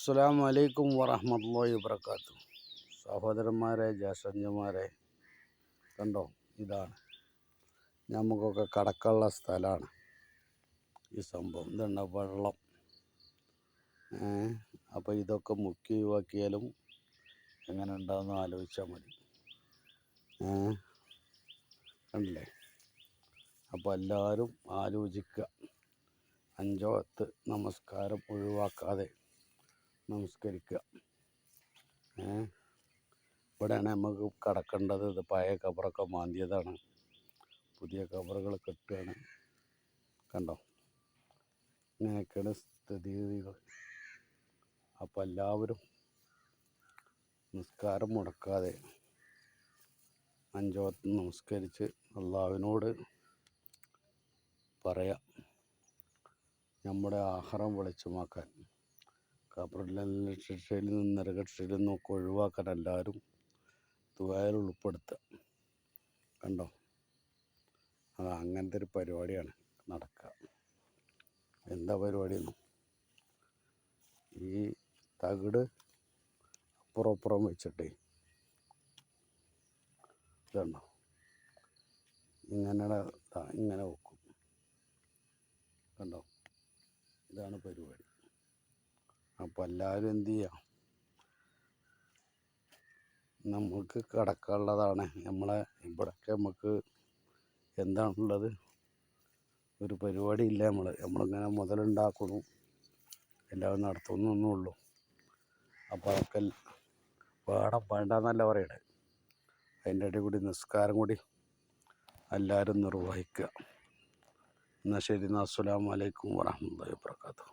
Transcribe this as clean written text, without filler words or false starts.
അസ്സലാമു അലൈക്കും വറഹ്മത്തുള്ളാഹി വബറകാതുഹു. സഹോദരന്മാരെ, ജ്യേഷ്ഠന്മാരെ, കണ്ടോ, ഇതാണ് നമുക്കൊക്കെ കടക്കാനുള്ള സ്ഥലമാണ് ഈ സംഭവം. ഇതുണ്ട വെള്ളം. അപ്പോൾ ഇതൊക്കെ മുക്കി ഒഴിവാക്കിയാലും എങ്ങനെ ഉണ്ടാകുന്ന ആലോചിച്ചാൽ മതി. കണ്ടില്ലേ? അപ്പോൾ എല്ലാവരും ആലോചിക്കുക. 5 വക്ത് നമസ്കാരം ഒഴിവാക്കാതെ നമസ്കരിക്കുക. ഇവിടെയാണ് നമുക്ക് കടക്കേണ്ടത്. ഇത് പഴയ കബറൊക്കെ മാന്തിയതാണ്, പുതിയ കബറുകൾ കെട്ടുകയാണ്. കണ്ടോ, ഇങ്ങനെയൊക്കെയാണ് സ്ഥിതിഗതികൾ. അപ്പോൾ എല്ലാവരും നിസ്കാരം മുടക്കാതെ 5 വക്ത് നമസ്കരിച്ച് അള്ളാഹുവിനോട് പറയാം, നമ്മുടെ ആഹാരം വെളിച്ചമാക്കാൻ, ഖബറിലെ ശിക്ഷയിൽ നിന്ന്, നരകശിക്ഷയിൽ നിന്നൊക്കെ ഒഴിവാക്കാൻ എല്ലാവരും ദുആയിൽ ഉൾപ്പെടുത്തുക. കണ്ടോ, അത് അങ്ങനത്തെ ഒരു പരിപാടിയാണ് നടക്കുക. എന്താ പരിപാടിയെന്നു, ഈ തകിട് അപ്പുറം വെച്ചിട്ടേ ഇതുണ്ടോ, ഇങ്ങനെ വെക്കും. കണ്ടോ, ഇതാണ് പരിപാടി. അപ്പോൾ എല്ലാവരും എന്തു ചെയ്യുക, നമുക്ക് കിടക്കാനുള്ളതാണ്. ഇവിടൊക്കെ നമുക്ക് എന്താണുള്ളത്, ഒരു പരിപാടി ഇല്ല. നമ്മളിങ്ങനെ മുതലുണ്ടാക്കുന്നു, എല്ലാവരും നടത്തുന്നൊന്നുള്ളൂ. അപ്പോൾ അതൊക്കെ വേണ്ടെന്നല്ല പറയണേ. അതിൻ്റെ ഇടയിൽ കൂടി നിസ്കാരം കൂടി എല്ലാവരും നിർവഹിക്കുക. എന്നാൽ ശരി. അസ്സലാമു അലൈക്കും വറഹ്മത്തുള്ളാഹി വബറകാതുഹു.